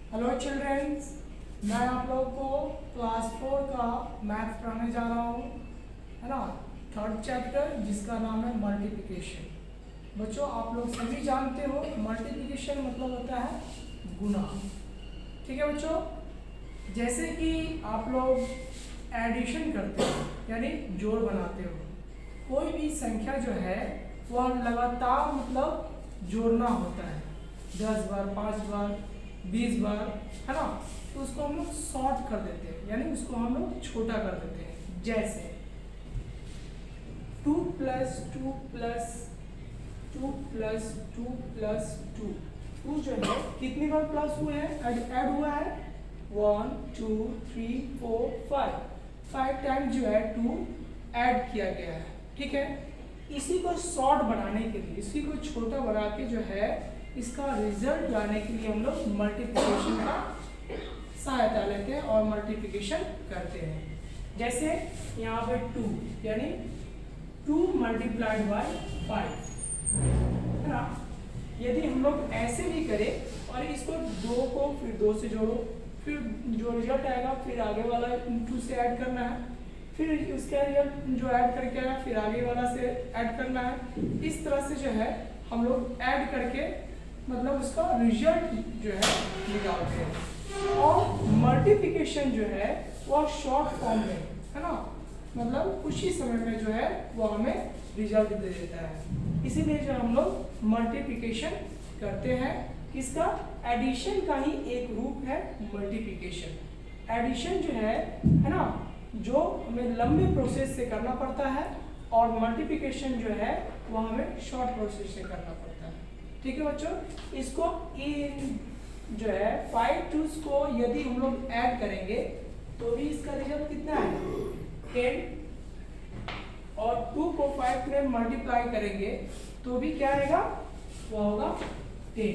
Hello children's, मैं आप लोगों को क्लास 4 का मैथ पढ़ाने जा रहा हूँ, है ना। थर्ड चैप्टर जिसका नाम है मल्टीप्लिकेशन। बच्चों, आप लोग सभी जानते हो मल्टीप्लिकेशन मतलब होता है गुना। ठीक है बच्चों, जैसे कि आप लोग एडिशन करते हो यानी जोड़ बनाते हो, कोई भी संख्या जो है वह लगातार मतलब जोड़ना होता है 10 बार, 5 बार, 20 बार, है ना। तो उसको हम लोग शॉर्ट कर देते हैं यानी उसको हम लोग छोटा कर देते हैं। जैसे 2 + 2 + 2 + 2 + 2 2 जो है कितनी बार प्लस हुए हैं, ऐड हुआ है 1 2 3 4 5 टाइम जो है 2 ऐड किया गया है। ठीक है, इसी को शॉर्ट बनाने के लिए, इसी को छोटा बना के जो है इसका रिजल्ट लाने के लिए हम लोग मल्टीप्लिकेशन का सहायता लेते हैं और मल्टीप्लिकेशन करते हैं। जैसे यहाँ पे 2 यानी 2 × 5, है ना। यदि हम लोग ऐसे भी करें और इसको 2 को फिर 2 से जोड़ो, फिर जो रिजल्ट आएगा फिर आगे वाला 2 से ऐड करना है, फिर उसका रिजल्ट जो ऐड करके आएगा फिर आगे वाला से ऐड करना है। इस तरह से जो है हम लोग ऐड करके मतलब उसका रिजल्ट जो है निकालते हैं। और मल्टीप्लिकेशन जो है वह शॉर्ट फॉर्म में, है ना, मतलब कुछ ही समय में जो है वो हमें रिजल्ट दे देता है। इसीलिए जो हम लोग मल्टीप्लिकेशन करते हैं, इसका एडिशन का ही एक रूप है मल्टीप्लिकेशन। एडिशन जो है ना, जो हमें लंबे प्रोसेस से करना पड़ता है और मल्टीप्लिकेशन जो है वो हमें शॉर्ट प्रोसेस से करना पड़ता है। ठीक है बच्चों, इसको इन जो है 5 2s को यदि हम लोग ऐड करेंगे तो भी इसका रिजल्ट कितना है 10, और 2 को 5 में मल्टीप्लाई करेंगे तो भी क्या रहेगा, वो होगा 10।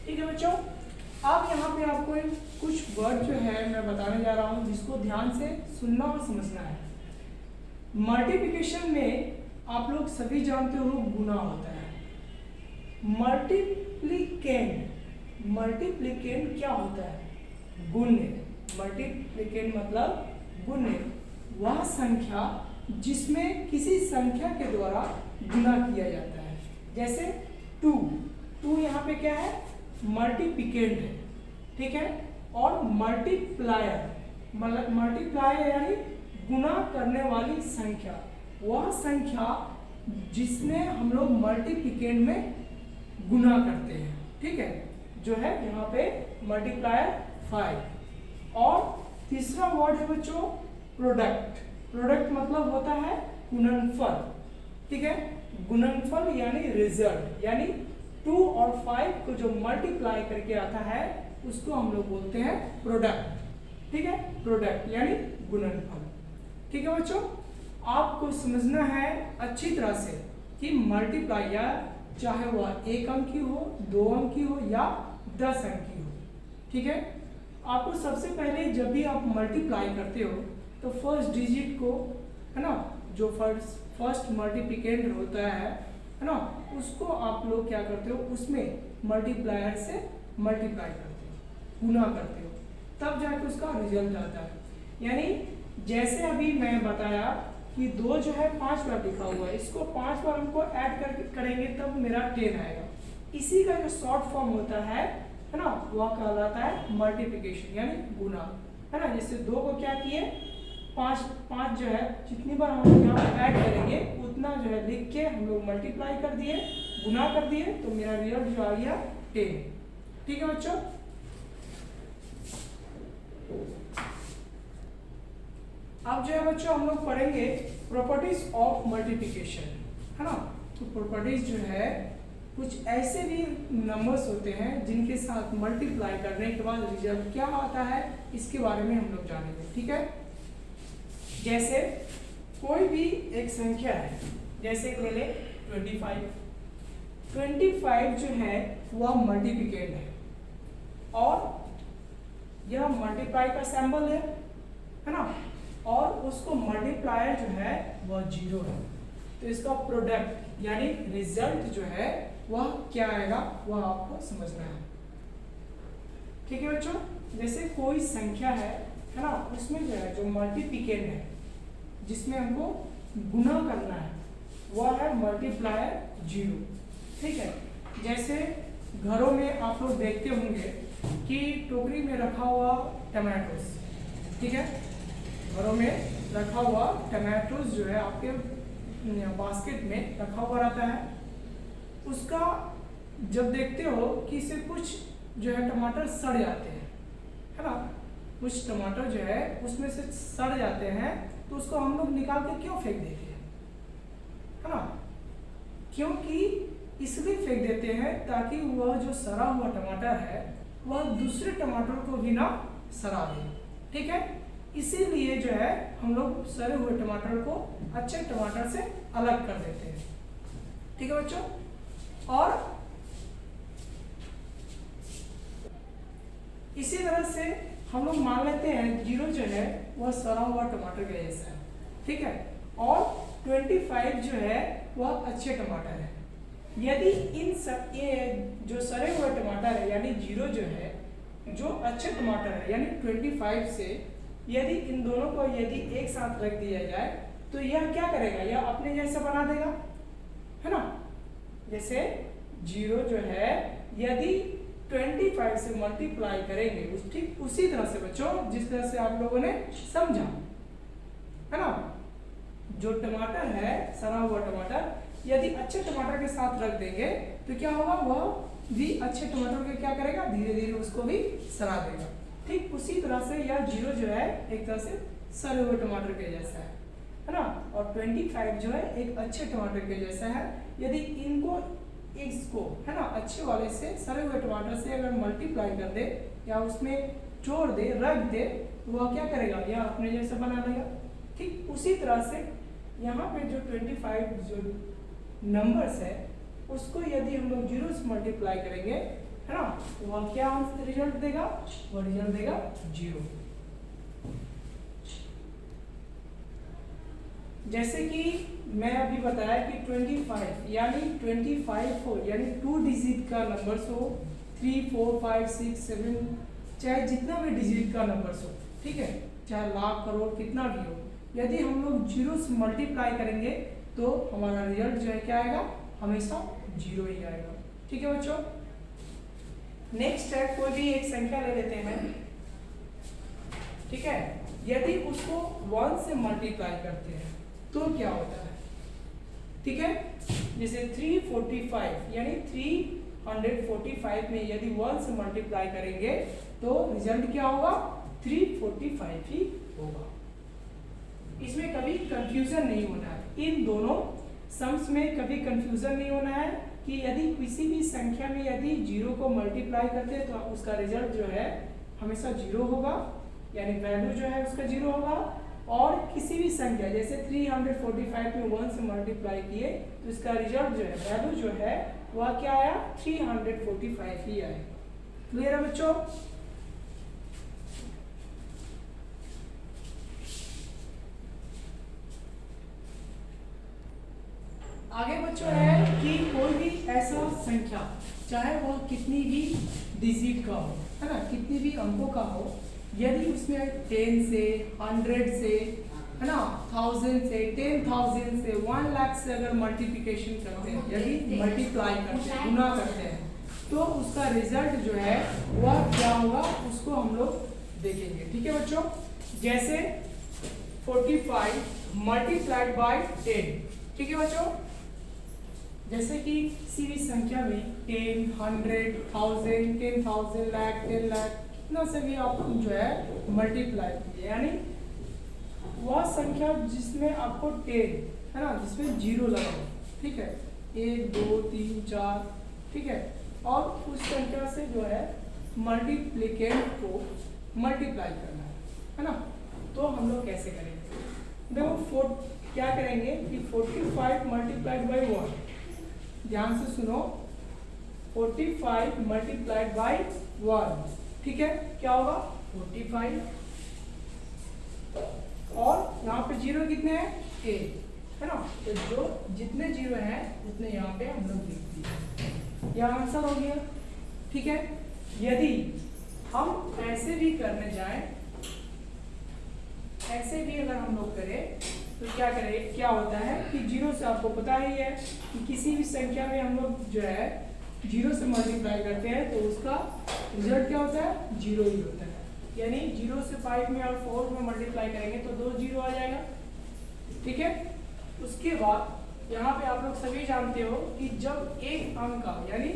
ठीक है बच्चों, अब यहाँ पे आपको कुछ वर्ड जो है मैं बताने जा रहा हूँ जिसको ध्यान से सुनना और समझना है। मल्टीप्लिकेशन में आप लोग सभी जानते हो गुना होता है। मल्टीप्लिकेंट क्या होता है, गुण्य। मल्टीप्लिकेंट मतलब गुण्य, वह संख्या जिसमें किसी संख्या के द्वारा गुना किया जाता है। जैसे 2 यहाँ पे क्या है, मल्टीप्लिकेंट है। ठीक है, और मल्टीप्लायर यानी गुना करने वाली संख्या, वह संख्या जिसमें हम लोग मल्टीप्लिकेंट में गुना करते हैं। ठीक है, जो है यहाँ पे मल्टीप्लायर 5। और तीसरा वर्ड है बच्चों प्रोडक्ट। प्रोडक्ट मतलब होता है गुणनफल। ठीक है, गुणनफल यानी रिजल्ट, यानी 2 और 5 को जो मल्टीप्लाई करके आता है उसको हम लोग बोलते हैं प्रोडक्ट। ठीक है, प्रोडक्ट यानी गुणनफल। ठीक है बच्चों, आपको समझना है अच्छी तरह से कि मल्टीप्लाई या चाहे वह 1 अंक की हो, 2 अंक की हो या 10 अंक की हो। ठीक है, आपको सबसे पहले जब भी आप मल्टीप्लाई करते हो तो फर्स्ट डिजिट को, है ना, जो फर्स्ट मल्टीप्लिकेंट होता है ना, उसको आप लोग क्या करते हो, उसमें मल्टीप्लायर से मल्टीप्लाई करते हो, गुना करते हो, तब जाके उसका रिजल्ट आता है। यानी जैसे अभी मैं बताया कि 2 जो है 5 बार लिखा हुआ है, इसको 5 बार हमको ऐड करेंगे तब मेरा 10 आएगा। इसी का जो शॉर्ट फॉर्म होता है ना, वह कहलाता है मल्टीप्लिकेशन यानी गुना, है ना। जैसे 2 को क्या किए, 5 जो है जितनी बार हम लोग यहाँ पर ऐड करेंगे उतना जो है लिख के हम लोग मल्टीप्लाई कर दिए, गुना कर दिए, तो मेरा रिजल्ट जो आ गया 10। ठीक है बच्चों, अब जो है बच्चों हम लोग पढ़ेंगे प्रॉपर्टीज ऑफ मल्टीप्लिकेशन, है ना। तो प्रॉपर्टीज जो है कुछ ऐसे भी नंबर्स होते हैं जिनके साथ मल्टीप्लाई करने के बाद रिजल्ट क्या आता है, इसके बारे में हम लोग जानेंगे। ठीक है, जैसे कोई भी एक संख्या है, जैसे ले ले 25 जो है वह मल्टीप्लिकेंट है और यह मल्टीप्लाई का सिंबल है ना, और उसको मल्टीप्लायर जो है वह 0 है। तो इसका प्रोडक्ट यानी रिजल्ट जो है वह क्या आएगा, वह आपको समझना है। ठीक है बच्चों, जैसे कोई संख्या है ना, उसमें जो है जो मल्टीप्लिकेंड है जिसमें हमको गुना करना है वह है मल्टीप्लायर 0। ठीक है, जैसे घरों में आप लोग देखते होंगे कि टोकरी में रखा हुआ टमाटोस, ठीक है, घरों में रखा हुआ टमाटोस जो है आपके बास्केट में रखा हुआ रहता है। उसका जब देखते हो कि इसे कुछ जो है टमाटर सड़ जाते हैं, है ना, कुछ टमाटर जो है उसमें से सड़ जाते हैं, तो उसको हम लोग निकाल के क्यों फेंक देते हैं, है ना, क्योंकि इसलिए फेंक देते हैं ताकि वह जो सड़ा हुआ टमाटर है वह दूसरे टमाटर को भी ना सड़ा दे। ठीक है, इसीलिए जो है हम लोग सड़े हुए टमाटर को अच्छे टमाटर से अलग कर देते हैं। ठीक है बच्चों, और इसी तरह से हम लोग मान लेते हैं 0 जो है वह सड़ा हुआ टमाटर के जैसा है। ठीक है, और 25 जो है वह अच्छे टमाटर है। यदि इन सब ये जो सड़े हुए टमाटर है यानी 0 जो है जो अच्छे टमाटर है यानी 25 से यदि इन दोनों को यदि एक साथ रख दिया जाए तो यह क्या करेगा, यह अपने जैसा बना देगा, है ना। जैसे 0 जो है यदि 25 से मल्टीप्लाई करेंगे ठीक उसी तरह से बच्चों जिस तरह से आप लोगों ने समझा, है ना। जो टमाटर है सड़ा हुआ टमाटर यदि अच्छे टमाटर के साथ रख देंगे तो क्या होगा, वह भी अच्छे टमाटर के क्या करेगा, धीरे धीरे उसको भी सड़ा देगा। ठीक उसी तरह से यह 0 जो है एक तरह से सड़े हुए टमाटर के जैसा है ना, और 25 जो है एक अच्छे टमाटर के जैसा है। यदि इनको इसको है ना अच्छे वाले से सड़े हुए टमाटर से अगर मल्टीप्लाई कर दे या उसमें जोड़ दे रख दे तो वह क्या करेगा, यह अपने जैसा बना देगा। ठीक उसी तरह से यहाँ पे जो 25 जो नंबर्स है उसको यदि हम लोग 0 से मल्टीप्लाई करेंगे, है ना, तो वह क्या रिजल्ट देगा, वह रिजल्ट देगा 0। जैसे कि मैं अभी बताया कि 25 यानी 25 हो यानी 2 डिजिट का नंबर्स हो, 3, 4, 5, 6, 7 चाहे जितना भी डिजिट का नंबर्स हो, ठीक है, चाहे लाख करोड़ कितना भी हो, यदि हम लोग 0 से मल्टीप्लाई करेंगे तो हमारा रिजल्ट जो है क्या आएगा, हमेशा 0 ही आएगा। ठीक है बच्चों, नेक्स्ट है कोई भी एक संख्या ले लेते हैं, ठीक है, यदि उसको 1 से मल्टीप्लाई करते हैं तो क्या होता है। ठीक है, जैसे 345 यानी 345 में यदि 1 से मल्टीप्लाई करेंगे तो रिजल्ट क्या होगा, 345 ही होगा। इसमें कभी कंफ्यूजन नहीं होना है, इन दोनों सम्स में कभी कंफ्यूजन नहीं होना है कि यदि किसी भी संख्या में यदि 0 को मल्टीप्लाई करते हैं तो उसका रिजल्ट जो है हमेशा 0 होगा, यानी वैल्यू जो है उसका 0 होगा। और किसी भी संख्या जैसे 345 में 1 से मल्टीप्लाई किए तो इसका रिजल्ट जो है वैल्यू जो है वह क्या आया, 345 ही आया। क्लियर है बच्चों। आगे बच्चों है कि कोई भी ऐसा संख्या चाहे वह कितनी भी डिजिट का हो, है ना, कितनी भी अंकों का हो, यदि उसमें 10 से 100 से, है ना, 1000 से 10,000 से 1 लाख से अगर मल्टीप्लिकेशन करते हैं, यदि मल्टीप्लाई करते हैं, गुना करते हैं, तो उसका रिजल्ट जो है वह क्या होगा उसको हम लोग देखेंगे। ठीक है बच्चों, जैसे 45 मल्टीप्लाइड बाय 10। ठीक है बच्चों, जैसे कि किसी भी संख्या में 10, 100, 1000, 10,000, लाख, 10 लाख इतना से भी आप जो है मल्टीप्लाई कीजिए, यानी वह संख्या जिसमें आपको 10 है ना, जिसमें 0 लगा हो, ठीक है, 1, 2, 3, 4, ठीक है, और उस संख्या से जो है मल्टीप्लिकेंट को मल्टीप्लाई करना है ना। तो हम लोग कैसे करेंगे, देखो क्या करेंगे कि 45 मल्टीप्लाइड बाई 1, ध्यान से सुनो, 45 मल्टीप्लाइड बाई 1, ठीक है, क्या होगा 45, और यहाँ पे 0 कितने हैं, 8, है ना, तो जो जितने 0 हैं उतने यहाँ पे हम लोग लिख दिए, यह आंसर हो गया। ठीक है, यदि हम ऐसे भी करने जाएं, ऐसे भी अगर हम लोग करें तो क्या करें, क्या होता है कि जीरो से आपको पता ही है कि किसी भी संख्या में हम लोग जो है जीरो से मल्टीप्लाई करते हैं तो उसका रिजल्ट क्या होता है, जीरो ही होता है। यानी जीरो से 5 में और 4 में मल्टीप्लाई करेंगे तो 2 जीरो आ जाएगा। ठीक है, उसके बाद यहाँ पे आप लोग सभी जानते हो कि जब एक अंक का यानी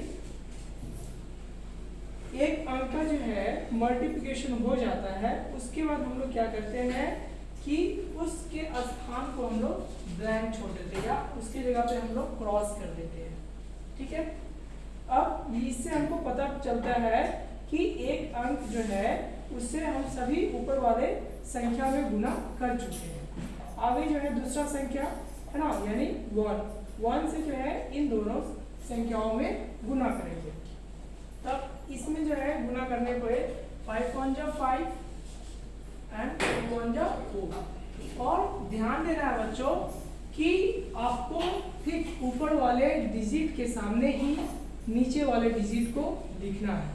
एक अंक का जो है मल्टीप्लिकेशन हो जाता है, उसके बाद हम लोग क्या करते हैं कि उसके स्थान को हम लोग ब्लैंक छोड़ देते हैं या उसकी जगह पे हम लोग क्रॉस कर देते हैं। ठीक है, अब इससे हमको पता चलता है कि एक अंक जो है उससे हम सभी ऊपर वाले संख्या में गुना कर चुके हैं। आगे जो है दूसरा संख्या है ना, यानी 1 से जो है इन दोनों संख्याओं में गुना करेंगे। तब इसमें जो है गुना करने पे 5 1 जा 5 एंड 2 1 जा 4। और ध्यान देना है बच्चों कि आपको ठीक ऊपर वाले डिजिट के सामने ही नीचे वाले डिजिट को लिखना है,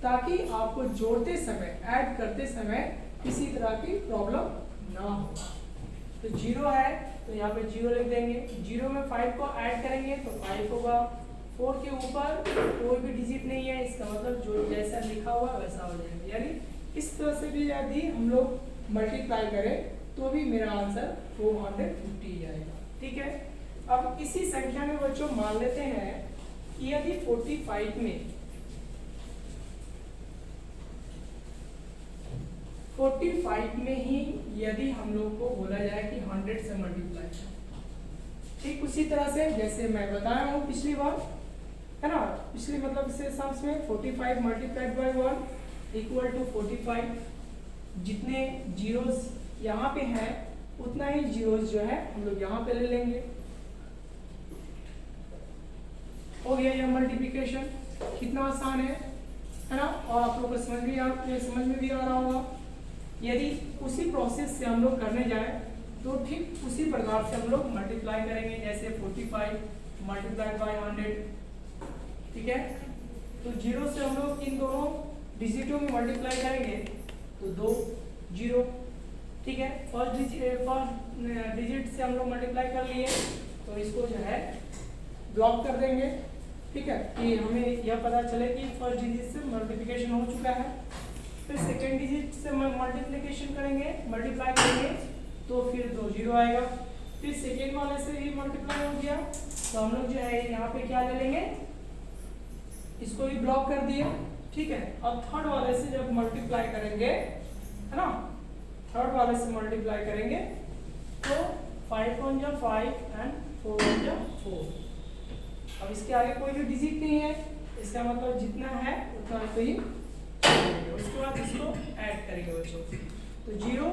ताकि आपको जोड़ते समय, ऐड करते समय किसी तरह की प्रॉब्लम ना हो। तो 0 है तो यहाँ पे 0 लिख देंगे। 0 में 5 को ऐड करेंगे तो 5 होगा। 4 के ऊपर कोई भी डिजिट नहीं है, इसका मतलब जो जैसा लिखा हुआ वैसा हो जाएगा। यानी इस तरह से भी यदि हम लोग मल्टीप्लाई करें तो भी मेरा आंसर 450 आएगा। ठीक है, अब इसी संख्या में बच्चों मान लेते हैं कि यदि 45 में 45 में ही यदि हम लोग को बोला जाए कि 100 से मल्टीप्लाई करें, ठीक उसी तरह से जैसे मैं बताया हूँ पिछली बार, है ना, पिछली मतलब इससे सम्स में 45 मल्टीप्लाइड बाय 1 इक्वल टू 45। जितने जीरोस यहाँ पे हैं उतना ही जीरोस जो है हम लोग यहाँ पे ले लेंगे। हो गया यह मल्टीप्लिकेशन, कितना आसान है ना, और आप लोग को समझ में भी आ रहा होगा। यदि उसी प्रोसेस से हम लोग करने जाए तो ठीक उसी प्रकार से हम लोग मल्टीप्लाई करेंगे, जैसे 45 मल्टीप्लाइड बाय 100। ठीक है, तो 0 से हम लोग इन दोनों डिजिटों में मल्टीप्लाई करेंगे तो 2 0। ठीक है, फर्स्ट डिजिट से हम लोग मल्टीप्लाई कर लिए तो इसको जो है ब्लॉक कर देंगे। ठीक है, कि हमें यह पता चले कि फर्स्ट डिजिट से मल्टीप्लिकेशन हो चुका है। फिर सेकेंड डिजिट से मल्टीप्लिकेशन करेंगे, मल्टीप्लाई करेंगे तो फिर 2 0 आएगा। फिर सेकेंड वाले से भी मल्टीप्लाई हो गया तो हम लोग जो है यहाँ पे क्या ले लेंगे, इसको भी ब्लॉक कर दिए। ठीक है, अब थर्ड वाले से जब मल्टीप्लाई करेंगे, है ना, थर्ड वाले से मल्टीप्लाई करेंगे तो 5 1 जा 5 एंड 4 1 जा 4। अब इसके आगे कोई भी डिजिट नहीं है, इसका मतलब जितना है उतना तो ही। उसके बाद इसको ऐड करेंगे बच्चों, तो 0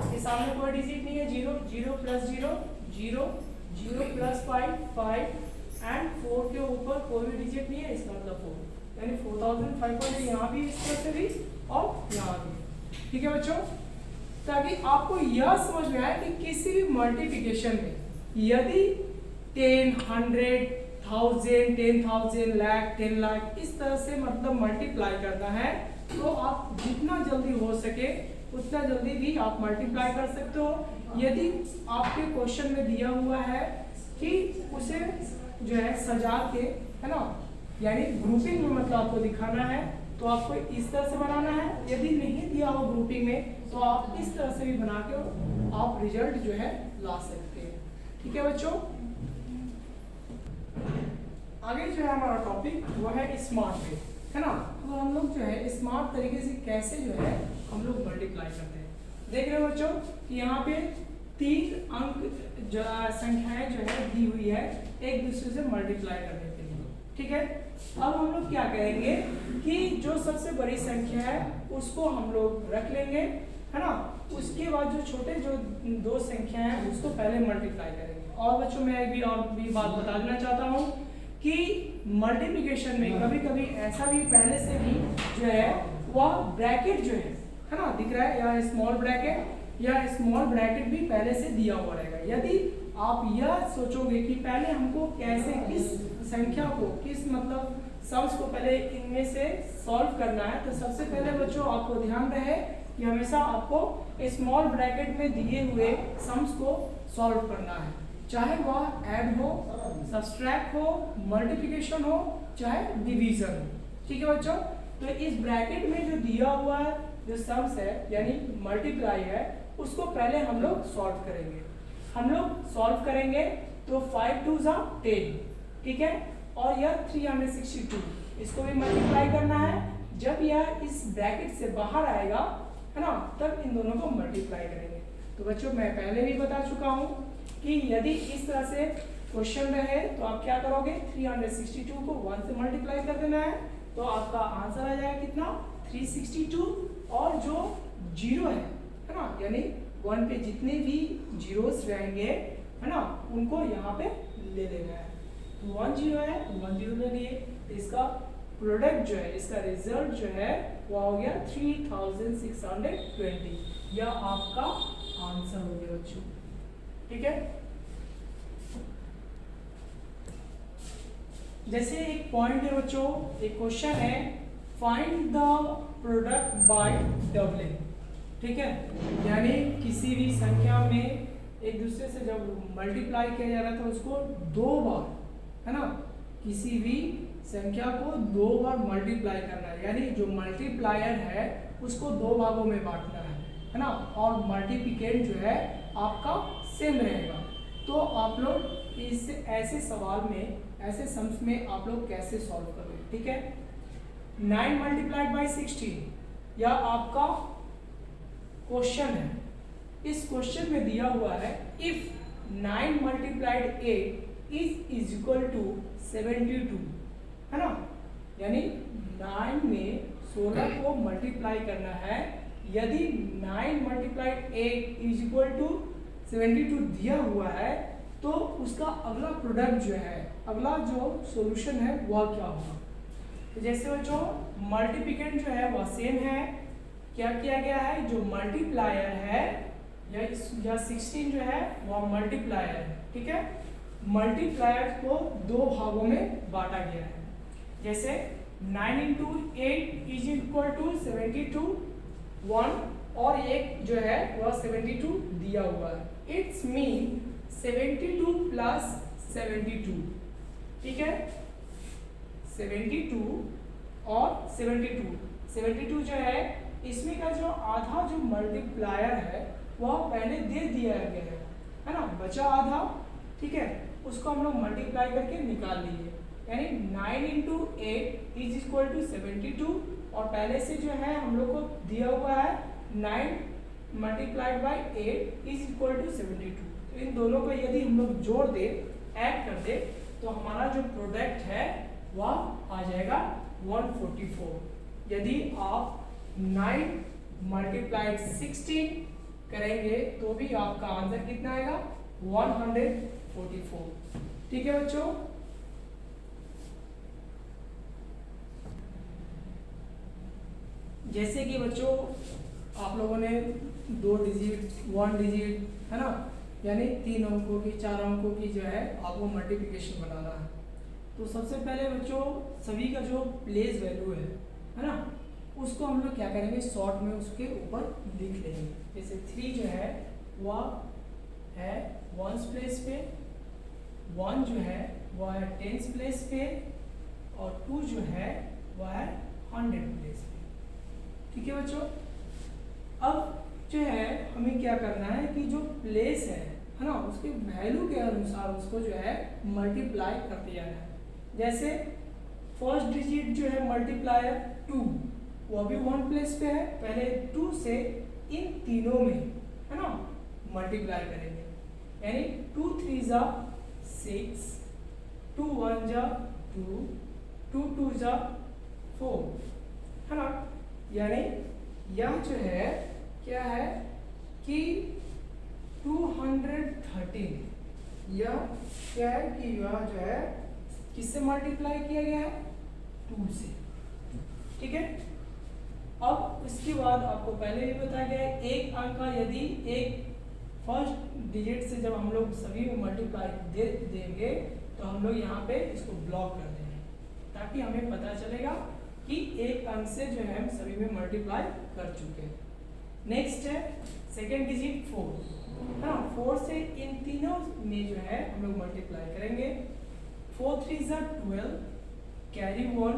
के सामने कोई डिजिट नहीं है, 0 0 प्लस 0 0 0 प्लस 5 5 एंड 4 के ऊपर कोई भी डिजिट नहीं है, इसका मतलब 4, यानी 4500 यहाँ भी इस तरह से भी और यहाँ भी। ठीक है बच्चों, ताकि आपको यह समझ में आए कि किसी भी मल्टीप्लिकेशन में यदि 10 100 1000 10,000 लाख 10 लाख इस तरह से मतलब मल्टीप्लाई करना है तो आप जितना जल्दी हो सके उतना जल्दी भी आप मल्टीप्लाई कर सकते हो। यदि आपके क्वेश्चन में दिया हुआ है कि उसे जो है सजा के, है ना, यानी ग्रुपिंग में मतलब आपको दिखाना है तो आपको इस तरह से बनाना है। यदि नहीं दिया हो ग्रुपिंग में तो आप इस तरह से भी बना के आप रिजल्ट जो है ला सकते हैं। ठीक है बच्चों, आगे जो है हमारा टॉपिक वो है स्मार्ट वे, है ना। तो हम लोग जो है स्मार्ट तरीके से कैसे जो है हम लोग मल्टीप्लाई करते हैं। देख रहे हो बच्चों कि यहाँ पे 3 अंक जो संख्याएं जो है दी हुई है एक दूसरे से मल्टीप्लाई करने के लिए। ठीक है, अब हम लोग क्या करेंगे कि जो सबसे बड़ी संख्या है उसको हम लोग रख लेंगे, है ना। उसके बाद जो छोटे जो 2 संख्या हैं उसको पहले मल्टीप्लाई करेंगे। और बच्चों मैं एक भी बात बता देना चाहता हूँ कि मल्टीप्लिकेशन में कभी कभी ऐसा भी पहले से भी जो है वह ब्रैकेट जो है ना, दिख रहा है, या स्मॉल ब्रैकेट या स्मॉल ब्रैकेट भी पहले से दिया हुआ रहेगा। यदि आप यह सोचोगे कि पहले हमको कैसे किस संख्या को किस मतलब सम्स को पहले इनमें से सॉल्व करना है। तो सबसे पहले बच्चों आपको ध्यान रहे कि हमेशा आपको स्मॉल ब्रैकेट में दिए हुए सम्स को सॉल्व करना है, चाहे वह ऐड हो, सब्सट्रैक्ट हो, मल्टीप्लिकेशन हो, चाहे डिवीजन हो। ठीक है बच्चों, तो इस ब्रैकेट में जो दिया हुआ जो सम्स है यानी मल्टीप्लाई है, उसको पहले हम लोग सॉल्व करेंगे। हम लोग सॉल्व करेंगे तो 5 2 जा 10, ठीक है, और यह 362, इसको भी मल्टीप्लाई करना है। जब यह इस ब्रैकेट से बाहर आएगा, है ना, तब इन दोनों को मल्टीप्लाई करेंगे। तो बच्चों मैं पहले भी बता चुका हूँ कि यदि इस तरह से क्वेश्चन रहे तो आप क्या करोगे, 362 को 1 से मल्टीप्लाई कर देना है, तो आपका आंसर आ जाएगा कितना, 362। और जो जीरो है ना, यानी 1 पे जितने भी जीरोस रहेंगे, है ना, उनको यहाँ पे ले लेना है। तो 1 0 है तो 1 0 ले लिए, इसका प्रोडक्ट जो है, इसका रिजल्ट जो है वो हो गया 3620। यह आपका आंसर हो गया बच्चों। ठीक है, जैसे एक पॉइंट है बच्चों, एक क्वेश्चन है, find the product by doubling. ठीक है, यानी किसी भी संख्या में एक दूसरे से जब मल्टीप्लाई किया जा रहा है तो उसको 2 बार, है ना, किसी भी संख्या को 2 बार मल्टीप्लाई करना है, यानी जो मल्टीप्लायर है उसको 2 भागों में बांटना है ना, और मल्टीप्लिकेंट जो है आपका सेम रहेगा। तो आप लोग इस ऐसे सवाल में, ऐसे सम्स में आप लोग कैसे सॉल्व करोगे। ठीक है, 9 मल्टीप्लाइड बाई 16 यह आपका क्वेश्चन है। इस क्वेश्चन में दिया हुआ है if 9 multiplied 8 is equal to 72, है ना, यानी 9 में 16 को मल्टीप्लाई करना है। यदि 9 मल्टीप्लाइड 8 इज इक्वल टू 72 दिया हुआ है तो उसका अगला प्रोडक्ट जो है, अगला जो सॉल्यूशन है वह क्या होगा। तो जैसे बच्चों मल्टीप्लिकेंट जो है वह सेम है, क्या किया गया है, जो मल्टीप्लायर है या 16 जो है वह मल्टीप्लायर है। ठीक है, मल्टीप्लायर को 2 भागों में बांटा गया है। जैसे 9 इंटू 8 इज इक्वल टू 72, 1 और एक जो है वह 72 दिया हुआ है। It's mean 72 plus 72। ठीक है, 72 और 72 जो है, इसमें का जो आधा जो मल्टीप्लायर है वह पहले दे दिया गया है ना, बचा आधा। ठीक है, उसको हम लोग मल्टीप्लाई करके निकाल लिए, यानी 9 इंटू 8 इज इक्वल टू 72, और पहले से जो है हम लोग को दिया हुआ है 9 multiplied by 8 is equal to 72। तो इन दोनों को यदि हम लोग जोड़ दे, ऐड कर दे, तो हमारा जो प्रोडक्ट है वह आ जाएगा 144। यदि आप 9 मल्टीप्लाइड 16 करेंगे तो भी आपका आंसर कितना आएगा, 144। ठीक है बच्चों, जैसे कि बच्चों आप लोगों ने 2 डिजिट, 1 डिजिट, है ना, यानी 3 अंकों की, 4 अंकों की जो है आपको मल्टीप्लिकेशन बनाना है। तो सबसे पहले बच्चों सभी का जो प्लेस वैल्यू है ना, उसको हम लोग क्या करेंगे, शॉर्ट में उसके ऊपर लिख लेंगे। जैसे 3 जो है वह है 1s प्लेस पे, 1 जो है वह है 10s प्लेस पे, और 2 जो है वह है 100 प्लेस पे। ठीक है बच्चों, अब जो है हमें क्या करना है कि जो प्लेस है ना, उसके वैल्यू के अनुसार उसको जो है मल्टीप्लाई करते जाना है। जैसे फर्स्ट डिजिट जो है मल्टीप्लायर 2, वो भी 1 प्लेस पे है, पहले 2 से इन तीनों में, है ना, मल्टीप्लाई करेंगे, यानी 2 3 जा 6, 2 1 जा 2, 2 2 जा 4, है ना, यानी यह जो है क्या है कि 213, यह क्या है कि यह जो है किससे मल्टीप्लाई किया गया है, 2 से। ठीक है, अब इसके बाद आपको पहले भी बताया गया है, एक अंक का यदि एक फर्स्ट डिजिट से जब हम लोग सभी में मल्टीप्लाई दे देंगे तो हम लोग यहाँ पे इसको ब्लॉक कर देंगे, ताकि हमें पता चलेगा कि एक अंक से जो है हम सभी में मल्टीप्लाई कर चुके हैं। नेक्स्ट है सेकेंड डिजिट 4, है ना। 4 से इन तीनों में जो है हम लोग मल्टीप्लाई करेंगे। 4 3 12, कैरी 1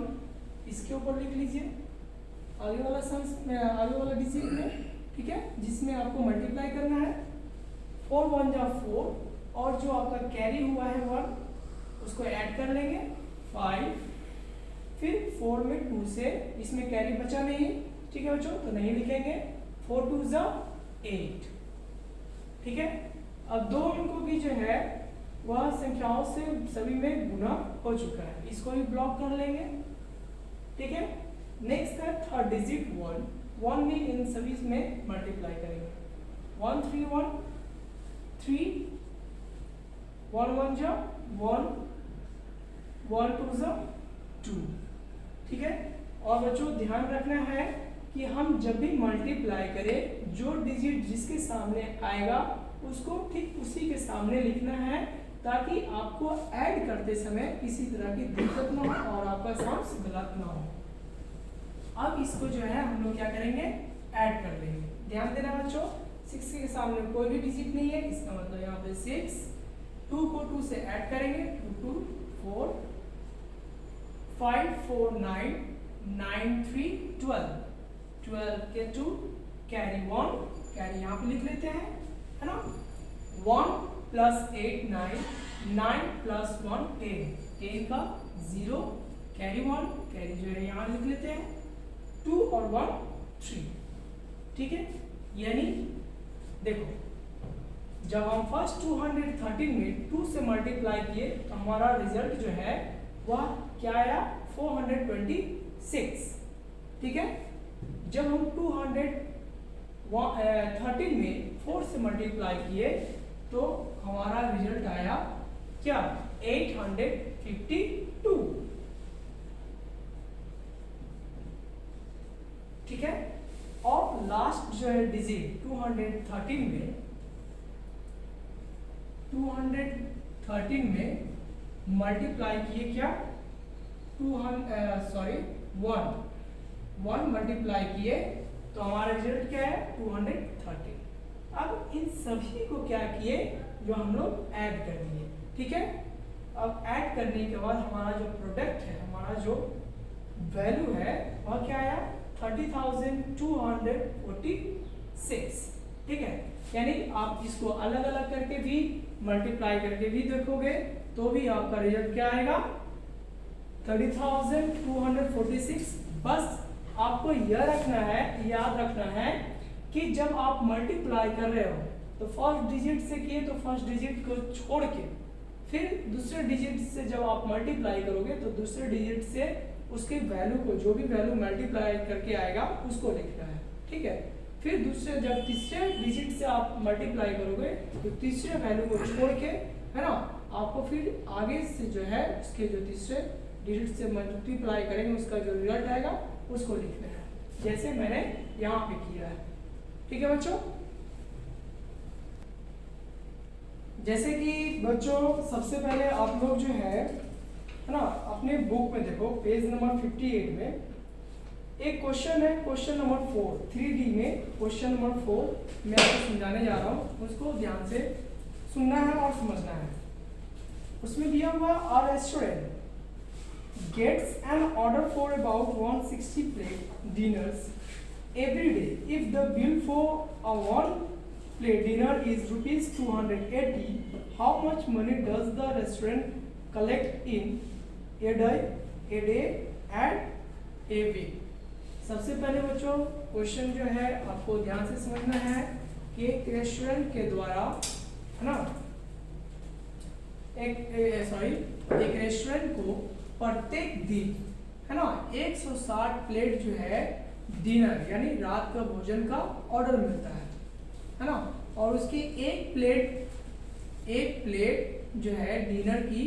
इसके ऊपर लिख लीजिए आगे वाला सम्स में, आगे वाला डिजिट में, ठीक है, जिसमें आपको मल्टीप्लाई करना है। 4 1 4 और जो आपका कैरी हुआ है 1 उसको ऐड कर लेंगे 5, फिर 4 में 2 से, इसमें कैरी बचा नहीं, ठीक है बच्चों, तो नहीं लिखेंगे। 4 2 8, ठीक है। अब दो अंकों की जो है वह संख्याओं से सभी में गुना हो चुका है, इसको भी ब्लॉक कर लेंगे, ठीक है। नेक्स्ट है थर्ड डिजिट 1 में इन सभी में मल्टीप्लाई करेंगे। 1 3 1 3, 1 1 1, 1 2 2, ठीक है। और बच्चों ध्यान रखना है कि हम जब भी मल्टीप्लाई करें, जो डिजिट जिसके सामने आएगा उसको ठीक उसी के सामने लिखना है, ताकि आपको ऐड करते समय किसी तरह की दिक्कत ना हो और आपका सम्स गलत ना हो। अब इसको जो है हम लोग क्या करेंगे, ऐड कर लेंगे। ध्यान देना बच्चों, 6 के सामने कोई भी डिजिट नहीं है, इसका मतलब यहाँ पे 6, 2 को 2 से ऐड करेंगे, 2 2 4, 5 4 9, 9 3 12, 12 के 2, कैरी 1, कैरी यहाँ पे लिख लेते हैं, है ना। 1 + 8 9, 9 + 1 10, 10 का 0, कैरी 1, कैरी जो है यहाँ लिख लेते हैं, 2 और 1 3, ठीक है। यानी देखो जब हम फर्स्ट 213 में 2 से मल्टीप्लाई किए तो हमारा रिजल्ट जो है वह क्या आया, 426, ठीक है। जब हम 213 में 4 से मल्टीप्लाई किए तो हमारा रिजल्ट आया क्या, 852, ठीक है। और लास्ट जो है डिजिट 213 में मल्टीप्लाई किए क्या, 1 मल्टीप्लाई किए तो हमारा रिजल्ट क्या है, 213। अब इन सभी को क्या किए, जो हम लोग ऐड कर दिए, ठीक है। अब ऐड करने के बाद हमारा जो प्रोडक्ट है, हमारा जो वैल्यू है वह क्या आया, 30,246, ठीक है। यानी आप इसको अलग अलग करके भी मल्टीप्लाई करके भी देखोगे तो भी आपका रिजल्ट क्या आएगा, 30,246। बस आपको यह रखना है, याद रखना है कि जब आप मल्टीप्लाई कर रहे हो तो फर्स्ट डिजिट से किए तो फर्स्ट डिजिट को छोड़ के फिर दूसरे डिजिट से जब आप मल्टीप्लाई करोगे तो दूसरे डिजिट से उसके वैल्यू को, जो भी वैल्यू मल्टीप्लाई करके आएगा उसको लिखना है, ठीक है। फिर दूसरे जब तीसरे डिजिट से आप मल्टीप्लाई करोगे तो तीसरे वैल्यू को छोड़ के, है ना, आपको फिर आगे से जो है उसके जो तीसरे डिजिट से मल्टीप्लाई करेंगे उसका जो रिजल्ट आएगा उसको लिखना है, जैसे मैंने यहाँ पे किया है, ठीक है बच्चों। जैसे कि बच्चों सबसे पहले आप लोग जो है ना अपने बुक में देखो, पेज नंबर 58 में एक क्वेश्चन है, क्वेश्चन नंबर 4, 3D में क्वेश्चन नंबर 4 मैं आपको समझाने जा रहा हूँ, उसको ध्यान से सुनना है और समझना है। उसमें दिया हुआ a restaurant gets an order for about 160 plate dinners every day. If the bill for a one plate dinner is rupees 280, how much money does the restaurant collect in a day and a week? सबसे पहले बच्चों question जो है आपको ध्यान से समझना है कि एक रेस्टोरेंट के द्वारा, है ना, एक रेस्टोरेंट को प्रत्येक दिन, है ना, 160 प्लेट जो है डिनर यानी रात का भोजन का ऑर्डर मिलता है ना। और उसकी एक प्लेट जो है डिनर की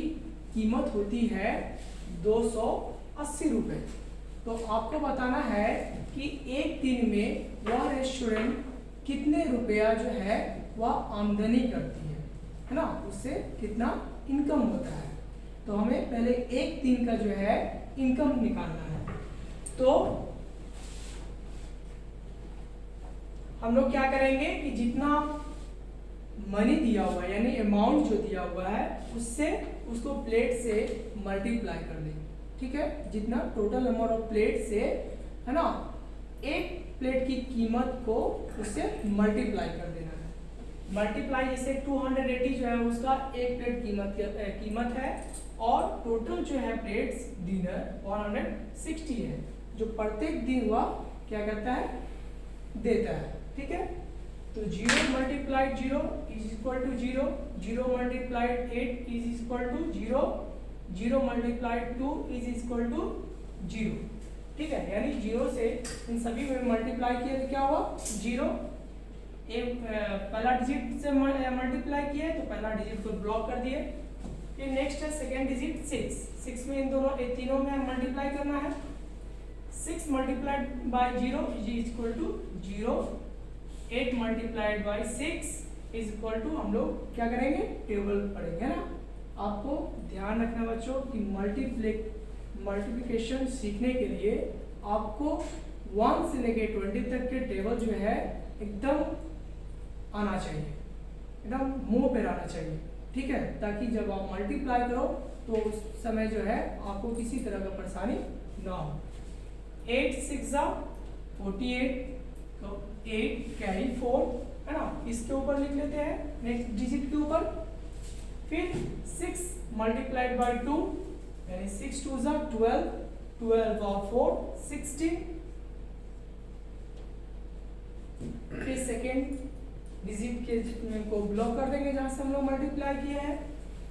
कीमत होती है 280 रुपये। तो आपको बताना है कि एक दिन में वह रेस्टोरेंट कितने रुपया जो है वह आमदनी करती है ना, उससे कितना इनकम होता है। तो हमें पहले एक दिन का जो है इनकम निकालना है। तो हम लोग क्या करेंगे कि जितना मनी दिया हुआ है यानी अमाउंट जो दिया हुआ है उससे उसको प्लेट से मल्टीप्लाई कर देंगे, ठीक है। जितना टोटल नंबर ऑफ प्लेट से है ना, एक प्लेट की कीमत को उससे मल्टीप्लाई कर देना है। मल्टीप्लाई जैसे 280 जो है उसका एक प्लेट कीमत है और टोटल जो है प्लेट्स डिनर 160 है, जो प्रत्येक दिन वह क्या करता है देता है, ठीक है। तो 0 multiplied 0 is equal to 0, 0 multiplied 8 is equal to 0, 0 multiplied 2 is equal to 0, ठीक है। यानी 0 से इन सभी में मल्टीप्लाई किया तो क्या हुआ 0, एक पहला डिजिट से मल्टीप्लाई किया तो पहला डिजिट को ब्लॉक कर दिए। फिर नेक्स्ट है सेकेंड डिजिट 6 में इन तीनों में मल्टीप्लाई करना है। 6 multiplied by 0 is equal to 0, 8 multiplied by 6 is equal to, हम लोग क्या करेंगे टेबल पढ़ेंगे ना। आपको ध्यान रखना बच्चों कि मल्टीप्लिकेशन सीखने के लिए आपको 1 से लेके 20 तक के टेबल जो है एकदम आना चाहिए, एकदम मुंह पे आना चाहिए, ठीक है, ताकि जब आप मल्टीप्लाई करो तो उस समय जो है आपको किसी तरह का परेशानी ना हो। 8 6 48, तो 8 कैरी 4 है ना, इसके ऊपर लिख लेते हैं नेक्स्ट डिजिट के ऊपर। फिर 6 मल्टीप्लाइड बाय 2 यानी 6 2 12, 12 और 4 16। फिर सेकेंड डिजिट के को ब्लॉक कर देंगे जहां से हम लोग मल्टीप्लाई किया है।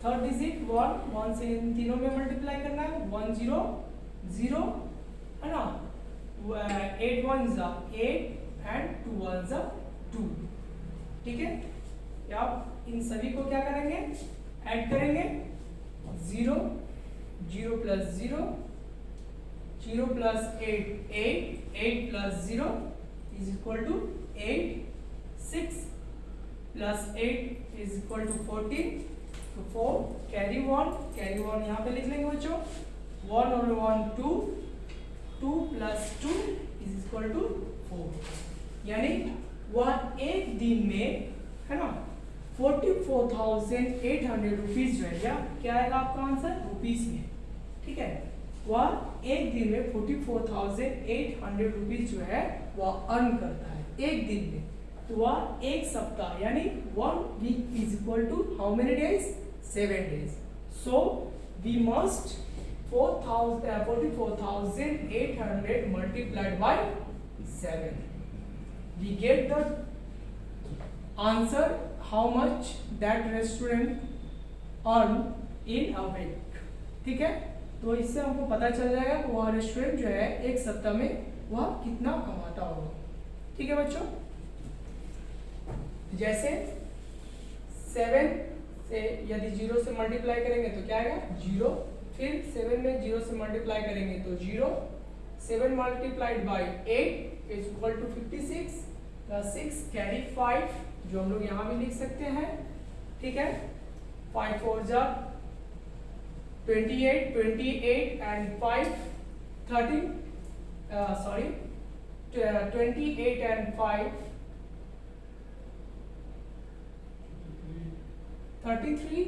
थर्ड डिजिट 1 से इन तीनों में मल्टीप्लाई करना है, 1 0 0 है ना, 8 1 8 एंड 2 1 2, ठीक है। अब इन सभी को क्या करेंगे ऐड करेंगे, 0 0 plus 0, 0 plus 8 8, 8 plus 0 is equal to 8, 6 plus 8 is equal to 14, तो 4 कैरी 1 यहाँ पे लिख लेंगे बच्चों, 1 और 1 2, 2 प्लस 2 इज इक्वल टू 4। यानी वह एक दिन में है ना 44,800 रुपीज जो है, या क्या आएगा आपका आंसर रुपीस में, ठीक है। वह एक दिन में 44,800 रुपीज जो है वह अर्न करता है एक दिन में। तो वह एक सप्ताह यानी 1 week is equal to how many days 7 days. So we must 44,800 multiplied by 7. We get the answer how much that restaurant earn in a week. ठीक है, तो इससे हमको पता चल जाएगा कि वह रेस्टोरेंट जो है एक सप्ताह में वह कितना कमाता होगा। ठीक है बच्चों, जैसे 7 से यदि 0 से मल्टीप्लाई करेंगे तो क्या आएगा 0, फिर 7 में 0 से मल्टीप्लाई करेंगे तो 0, 7 multiplied by 8 is equal to 56 plus 6 carry 5 जो हम लोग यहाँ भी लिख सकते हैं। ठीक है, 5 4 जा 28, 28 एंड 5 30, सॉरी 28 एंड 5 33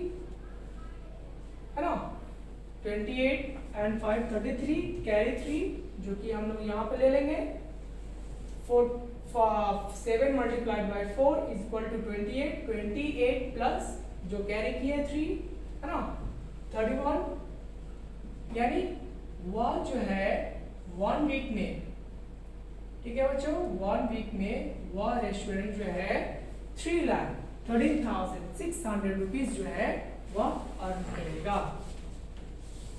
है ना, 28 एंड 5 33 कैरी 3 जो कि हम लोग यहाँ पे ले लेंगे। 7 multiplied by 4 is equal to 28, 28 plus जो कैरी किया 3 है ना 31, यानी वह जो है 1 वीक में, ठीक है बच्चों, 1 वीक में वह रेस्टोरेंट जो है 3,13,600 रुपीज जो है वह अर्न करेगा।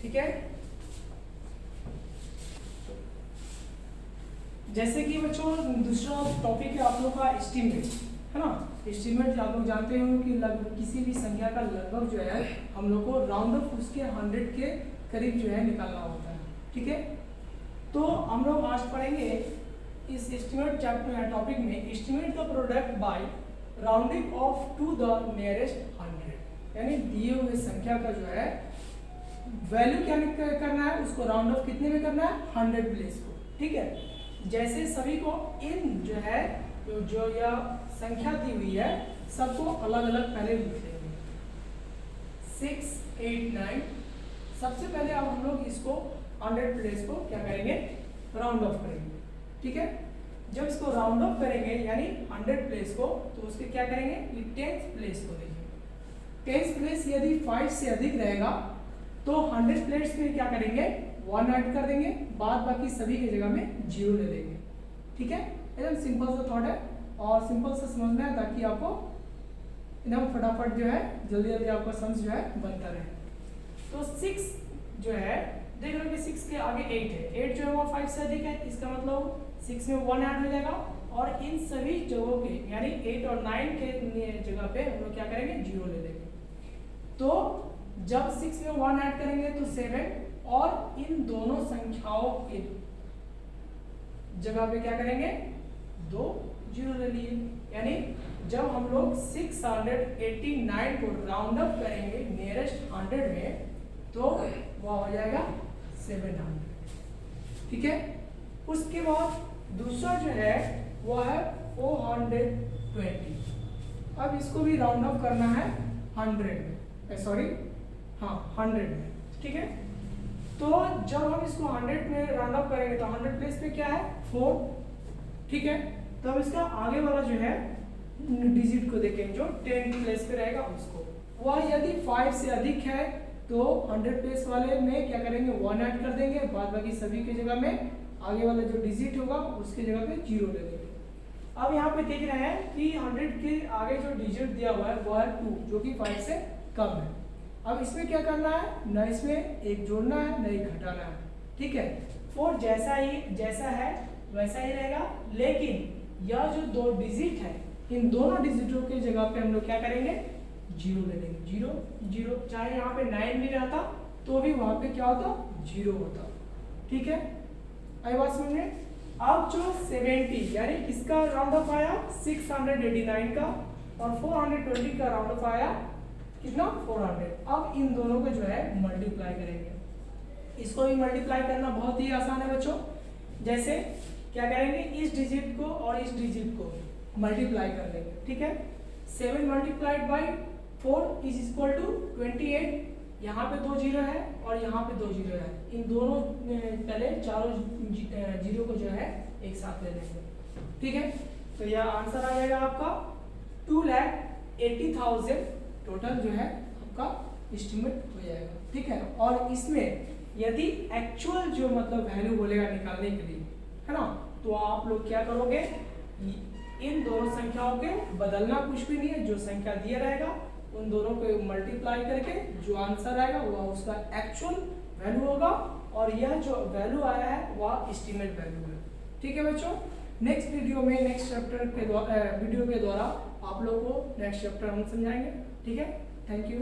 ठीक है, जैसे कि बच्चों दूसरा टॉपिक है आप लोग का एस्टीमेट, है ना। एस्टीमेट आप लोग जानते हो कि लगभग किसी भी संख्या का लगभग जो है हम लोग को राउंड ऑफ उसके 100 के करीब जो है निकालना होता है। ठीक है, तो हम लोग आज पढ़ेंगे इस एस्टीमेट चैप्टर टॉपिक में estimate the product by rounding off to the nearest 100, यानी दिए हुए संख्या का जो है वैल्यू क्या करना है, उसको राउंड ऑफ कितने में करना है, 100 प्लेस को, ठीक है। जैसे सभी को इन जो है जो यह संख्या दी हुई है सबको अलग अलग पहले लिख लेंगे, 6, 8, 9। सबसे पहले अब हम लोग इसको 100 प्लेस को क्या करेंगे, राउंड ऑफ करेंगे, ठीक है। जब इसको राउंड ऑफ करेंगे यानी 100 प्लेस को, तो उसके क्या करेंगे, ये 10th प्लेस को देंगे। 10th प्लेस यदि 5 से अधिक रहेगा तो 100 प्लेस में क्या करेंगे, 1 ऐड कर देंगे, बाद बाकी सभी की जगह में 0 ले लेंगे, ठीक है। एकदम सिंपल सा थॉट है और सिंपल से समझना है ताकि आपको एकदम फटाफट जो है जल्दी जल्दी आपका सम्स जो है बनता रहे। तो 6 जो है देख लो कि 6 के आगे 8 है, 8 जो है वो 5 से अधिक है, इसका मतलब 6 में 1 ऐड हो जाएगा और इन सभी जगहों के यानी 8 और 9 के जगह पे हम लोग क्या करेंगे, 0 ले लेंगे। तो जब 6 में 1 ऐड करेंगे तो 7 और इन दोनों संख्याओं के जगह पे क्या करेंगे, 2 0 ले लिए। यानी जब हम लोग 689 को राउंड अप करेंगे नियरेस्ट 100 में तो वह हो जाएगा 700, ठीक है। उसके बाद दूसरा जो है वो है 420। अब इसको भी राउंड अप करना है 100 में, सॉरी हाँ 100 में, ठीक है। तो जब हम इसको 100 में राउंड अप करेंगे तो 100 प्लेस पे क्या है, 4, ठीक है। तो अब इसका आगे वाला जो है डिजिट को देखेंगे जो 10 प्लेस पे रहेगा उसको, वह यदि 5 से अधिक है तो 100 प्लेस वाले में क्या करेंगे, 1 ऐड कर देंगे, बाद बाकी सभी की जगह में आगे वाला जो डिजिट होगा उसके जगह पे 0 ले लेंगे। अब यहाँ पे देख रहे हैं कि 100 के आगे जो डिजिट दिया हुआ है वो है 2 जो कि 5 से कम है। अब इसमें क्या करना है, न इसमें एक जोड़ना है न एक घटाना है, ठीक है। 4 जैसा है वैसा ही रहेगा, लेकिन यह जो 2 डिजिट है इन दोनों डिजिटों के जगह पे हम लोग क्या करेंगे, 0 ले लेंगे, 0 0। चाहे यहाँ पे 9 भी रहता तो भी वहां पे क्या होता, 0 होता, ठीक है। आई बात समझ में। अब जो 70 यानी किसका राउंड ऑफ आया, 689 का, और 420 का राउंड ऑफ आया कितना, 400। अब इन दोनों को जो है मल्टीप्लाई करेंगे। इसको भी मल्टीप्लाई करना बहुत ही आसान है बच्चों। जैसे क्या करेंगे, इस डिजिट को और इस डिजिट को मल्टीप्लाई कर लेंगे, ठीक है। 7 multiplied by 4 is equal to 28। यहाँ पे 2 0 है और यहाँ पे 2 0 है, इन दोनों पहले चारों 0 को जो है एक साथ ले लेंगे, ठीक है। तो यह आंसर आ जाएगा आपका 2,80,000 टोटल जो है आपका एस्टिमेट हो जाएगा, ठीक है। और इसमें यदि एक्चुअल जो मतलब वैल्यू बोलेगा निकालने के लिए, है ना, तो आप लोग क्या करोगे, इन दोनों संख्याओं के बदलना कुछ भी नहीं है, जो संख्या दिया रहेगा उन दोनों को मल्टीप्लाई करके जो आंसर आएगा वह उसका एक्चुअल वैल्यू होगा, और यह जो वैल्यू आया है वह एस्टिमेट वैल्यू है, ठीक है बच्चों। नेक्स्ट वीडियो में नेक्स्ट चैप्टर के वीडियो के द्वारा आप लोगों को नेक्स्ट चैप्टर हम समझाएंगे, ठीक है। Thank you.